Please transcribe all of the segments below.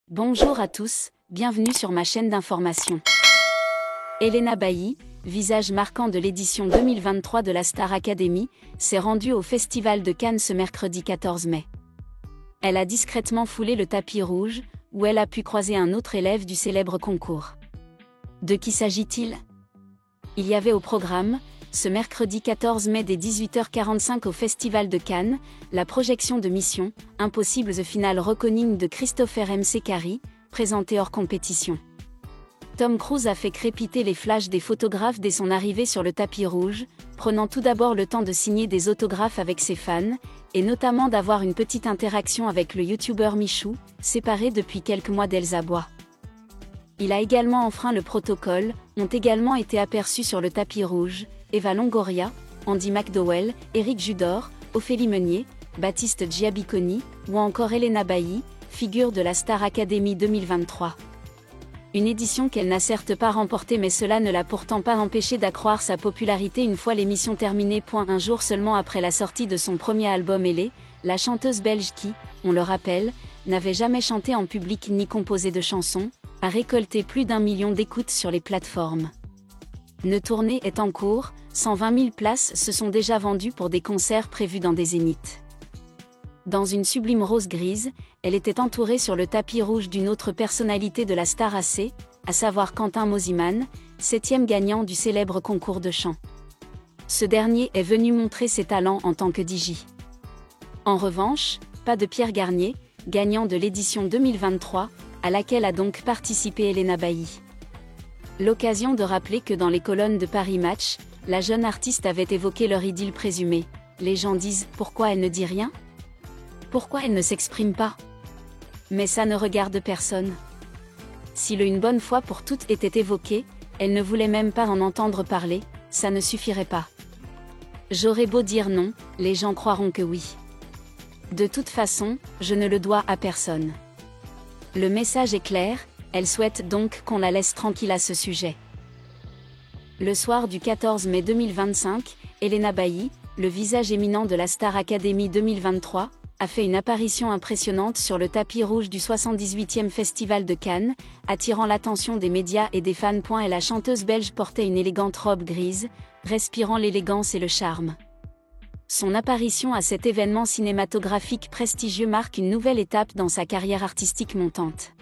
Bonjour à tous, bienvenue sur ma chaîne d'information. Elena Bailly, visage marquant de l'édition 2023 de la Star Academy, s'est rendue au Festival de Cannes ce mercredi 14 mai. Elle a discrètement foulé le tapis rouge, où elle a pu croiser un autre élève du célèbre concours. De qui s'agit-il ? Il y avait au programme, ce mercredi 14 mai dès 18h45 au Festival de Cannes, la projection de Mission Impossible The Final Reckoning de Christopher McQuarrie, présentée hors compétition. Tom Cruise a fait crépiter les flashs des photographes dès son arrivée sur le tapis rouge, prenant tout d'abord le temps de signer des autographes avec ses fans, et notamment d'avoir une petite interaction avec le youtubeur Michou, séparé depuis quelques mois d'Elsa Bois. Il a également enfreint le protocole, ont également été aperçus sur le tapis rouge, Eva Longoria, Andy McDowell, Éric Judor, Ophélie Meunier, Baptiste Giabiconi, ou encore Elena Bailly, figure de la Star Academy 2023. Une édition qu'elle n'a certes pas remportée, mais cela ne l'a pourtant pas empêché d'accroître sa popularité une fois l'émission terminée. Un jour seulement après la sortie de son premier album Elé, la chanteuse belge qui, on le rappelle, n'avait jamais chanté en public ni composé de chansons, a récolté plus d'1 million d'écoutes sur les plateformes. Une tournée est en cours, 120 000 places se sont déjà vendues pour des concerts prévus dans des zéniths. Dans une sublime rose grise, elle était entourée sur le tapis rouge d'une autre personnalité de la Star AC, à savoir Quentin Mosimann, 7e gagnant du célèbre concours de chant. Ce dernier est venu montrer ses talents en tant que DJ. En revanche, pas de Pierre Garnier, gagnant de l'édition 2023, à laquelle a donc participé Elena Bailly. L'occasion de rappeler que dans les colonnes de Paris Match, la jeune artiste avait évoqué leur idylle présumée. Les gens disent « Pourquoi elle ne dit rien ? Pourquoi elle ne s'exprime pas ?» Mais ça ne regarde personne. Si le une bonne fois pour toutes était évoqué, elle ne voulait même pas en entendre parler, ça ne suffirait pas. J'aurais beau dire non, les gens croiront que oui. De toute façon, je ne le dois à personne. Le message est clair, elle souhaite donc qu'on la laisse tranquille à ce sujet. Le soir du 14 mai 2025, Elena Bailly, le visage éminent de la Star Academy 2023, a fait une apparition impressionnante sur le tapis rouge du 78e Festival de Cannes, attirant l'attention des médias et des fans. Et la chanteuse belge portait une élégante robe grise, respirant l'élégance et le charme. Son apparition à cet événement cinématographique prestigieux marque une nouvelle étape dans sa carrière artistique montante.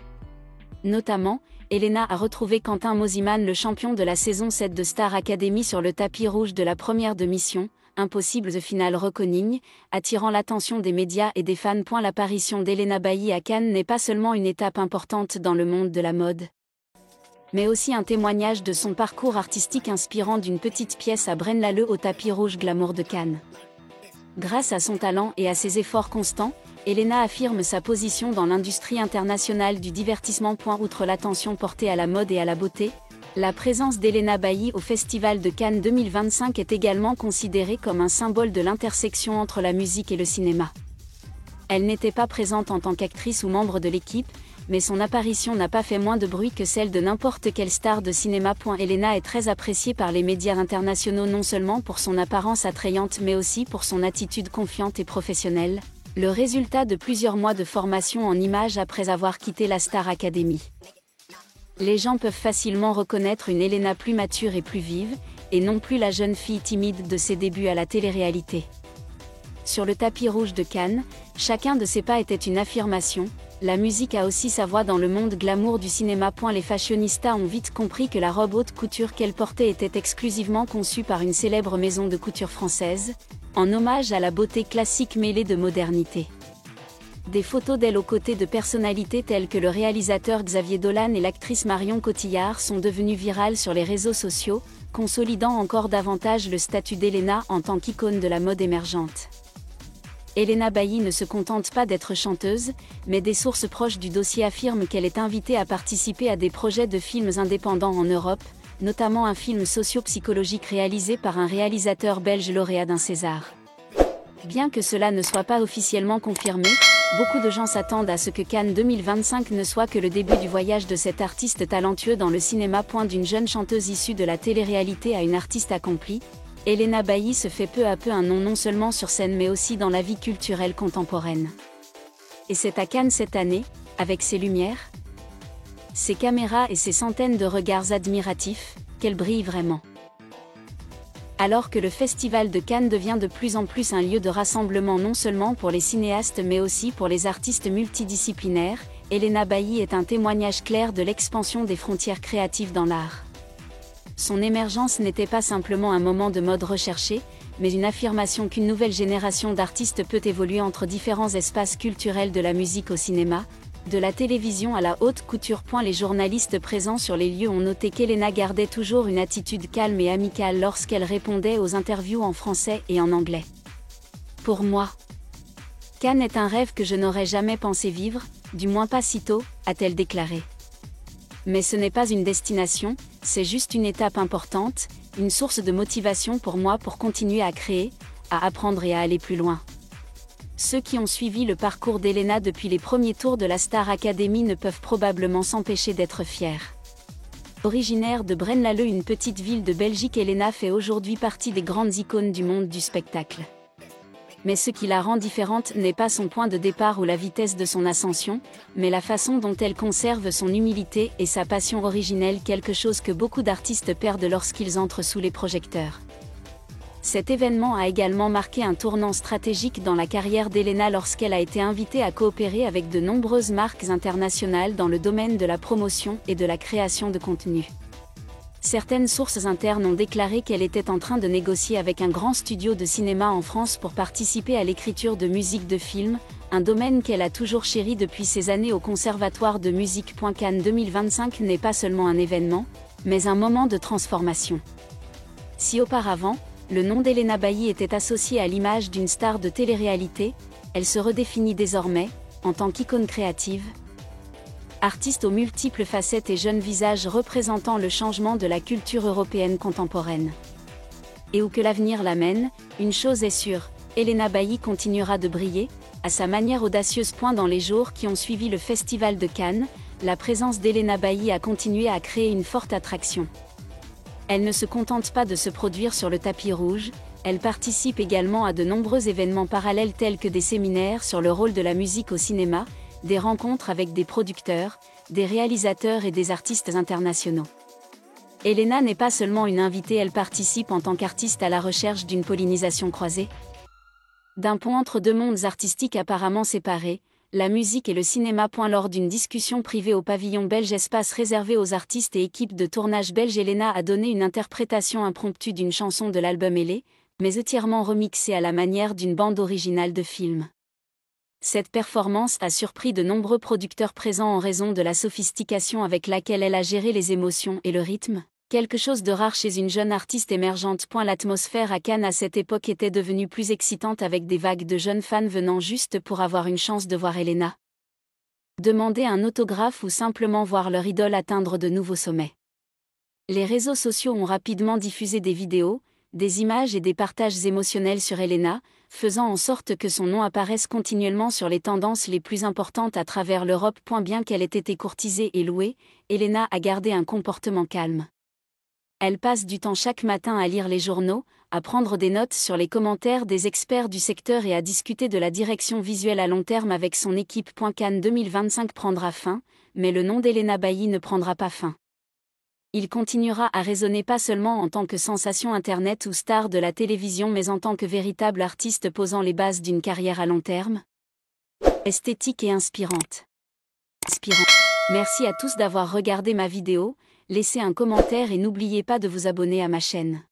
Notamment, Elena a retrouvé Quentin Mosimann, le champion de la saison 7 de Star Academy, sur le tapis rouge de la première de Mission Impossible The Final Reckoning, attirant l'attention des médias et des fans. L'apparition d'Elena Bailly à Cannes n'est pas seulement une étape importante dans le monde de la mode, mais aussi un témoignage de son parcours artistique inspirant d'une petite pièce à Braine-l'Alleud au tapis rouge glamour de Cannes. Grâce à son talent et à ses efforts constants, Elena affirme sa position dans l'industrie internationale du divertissement. Outre l'attention portée à la mode et à la beauté, la présence d'Elena Bailly au Festival de Cannes 2025 est également considérée comme un symbole de l'intersection entre la musique et le cinéma. Elle n'était pas présente en tant qu'actrice ou membre de l'équipe, mais son apparition n'a pas fait moins de bruit que celle de n'importe quelle star de cinéma. Elena est très appréciée par les médias internationaux, non seulement pour son apparence attrayante mais aussi pour son attitude confiante et professionnelle, le résultat de plusieurs mois de formation en images après avoir quitté la Star Academy. Les gens peuvent facilement reconnaître une Elena plus mature et plus vive, et non plus la jeune fille timide de ses débuts à la télé-réalité. Sur le tapis rouge de Cannes, chacun de ses pas était une affirmation. La musique a aussi sa voix dans le monde glamour du cinéma. Les fashionistas ont vite compris que la robe haute couture qu'elle portait était exclusivement conçue par une célèbre maison de couture française, en hommage à la beauté classique mêlée de modernité. Des photos d'elle aux côtés de personnalités telles que le réalisateur Xavier Dolan et l'actrice Marion Cotillard sont devenues virales sur les réseaux sociaux, consolidant encore davantage le statut d'Elena en tant qu'icône de la mode émergente. Elena Bailly ne se contente pas d'être chanteuse, mais des sources proches du dossier affirment qu'elle est invitée à participer à des projets de films indépendants en Europe, notamment un film socio-psychologique réalisé par un réalisateur belge lauréat d'un César. Bien que cela ne soit pas officiellement confirmé, beaucoup de gens s'attendent à ce que Cannes 2025 ne soit que le début du voyage de cet artiste talentueux dans le cinéma. D'une jeune chanteuse issue de la télé-réalité à une artiste accomplie, Elena Bailly se fait peu à peu un nom non seulement sur scène mais aussi dans la vie culturelle contemporaine. Et c'est à Cannes cette année, avec ses lumières, ses caméras et ses centaines de regards admiratifs, qu'elle brille vraiment. Alors que le Festival de Cannes devient de plus en plus un lieu de rassemblement non seulement pour les cinéastes mais aussi pour les artistes multidisciplinaires, Elena Bailly est un témoignage clair de l'expansion des frontières créatives dans l'art. Son émergence n'était pas simplement un moment de mode recherché, mais une affirmation qu'une nouvelle génération d'artistes peut évoluer entre différents espaces culturels de la musique au cinéma, de la télévision à la haute couture. Les journalistes présents sur les lieux ont noté qu'Elena gardait toujours une attitude calme et amicale lorsqu'elle répondait aux interviews en français et en anglais. Pour moi, Cannes est un rêve que je n'aurais jamais pensé vivre, du moins pas si tôt, a-t-elle déclaré. Mais ce n'est pas une destination, c'est juste une étape importante, une source de motivation pour moi pour continuer à créer, à apprendre et à aller plus loin. Ceux qui ont suivi le parcours d'Elena depuis les premiers tours de la Star Academy ne peuvent probablement s'empêcher d'être fiers. Originaire de Braine-l'Alleud, une petite ville de Belgique, Elena fait aujourd'hui partie des grandes icônes du monde du spectacle. Mais ce qui la rend différente n'est pas son point de départ ou la vitesse de son ascension, mais la façon dont elle conserve son humilité et sa passion originelle, quelque chose que beaucoup d'artistes perdent lorsqu'ils entrent sous les projecteurs. Cet événement a également marqué un tournant stratégique dans la carrière d'Elena lorsqu'elle a été invitée à coopérer avec de nombreuses marques internationales dans le domaine de la promotion et de la création de contenu. Certaines sources internes ont déclaré qu'elle était en train de négocier avec un grand studio de cinéma en France pour participer à l'écriture de musique de film, un domaine qu'elle a toujours chéri depuis ses années au Conservatoire de musique. Cannes 2025 n'est pas seulement un événement, mais un moment de transformation. Si auparavant, le nom d'Elena Bailly était associé à l'image d'une star de télé-réalité, elle se redéfinit désormais, en tant qu'icône créative. Artiste aux multiples facettes et jeune visage représentant le changement de la culture européenne contemporaine. Et où que l'avenir l'amène, une chose est sûre, Elena Bailly continuera de briller, à sa manière audacieuse. Dans les jours qui ont suivi le Festival de Cannes, la présence d'Elena Bailly a continué à créer une forte attraction. Elle ne se contente pas de se produire sur le tapis rouge, elle participe également à de nombreux événements parallèles tels que des séminaires sur le rôle de la musique au cinéma, des rencontres avec des producteurs, des réalisateurs et des artistes internationaux. Elena n'est pas seulement une invitée, elle participe en tant qu'artiste à la recherche d'une pollinisation croisée. D'un pont entre deux mondes artistiques apparemment séparés, la musique et le cinéma. Lors d'une discussion privée au pavillon belge, espace réservé aux artistes et équipes de tournage belges, Elena a donné une interprétation impromptue d'une chanson de l'album Elle, mais entièrement remixée à la manière d'une bande originale de film. Cette performance a surpris de nombreux producteurs présents en raison de la sophistication avec laquelle elle a géré les émotions et le rythme, quelque chose de rare chez une jeune artiste émergente. L'atmosphère à Cannes à cette époque était devenue plus excitante avec des vagues de jeunes fans venant juste pour avoir une chance de voir Elena, demander un autographe ou simplement voir leur idole atteindre de nouveaux sommets. Les réseaux sociaux ont rapidement diffusé des vidéos, des images et des partages émotionnels sur Elena, faisant en sorte que son nom apparaisse continuellement sur les tendances les plus importantes à travers l'Europe. Bien qu'elle ait été courtisée et louée, Elena a gardé un comportement calme. Elle passe du temps chaque matin à lire les journaux, à prendre des notes sur les commentaires des experts du secteur et à discuter de la direction visuelle à long terme avec son équipe. Cannes 2025 prendra fin, mais le nom d'Elena Bailly ne prendra pas fin. Il continuera à résonner pas seulement en tant que sensation internet ou star de la télévision mais en tant que véritable artiste posant les bases d'une carrière à long terme. Esthétique et inspirante. Merci à tous d'avoir regardé ma vidéo, laissez un commentaire et n'oubliez pas de vous abonner à ma chaîne.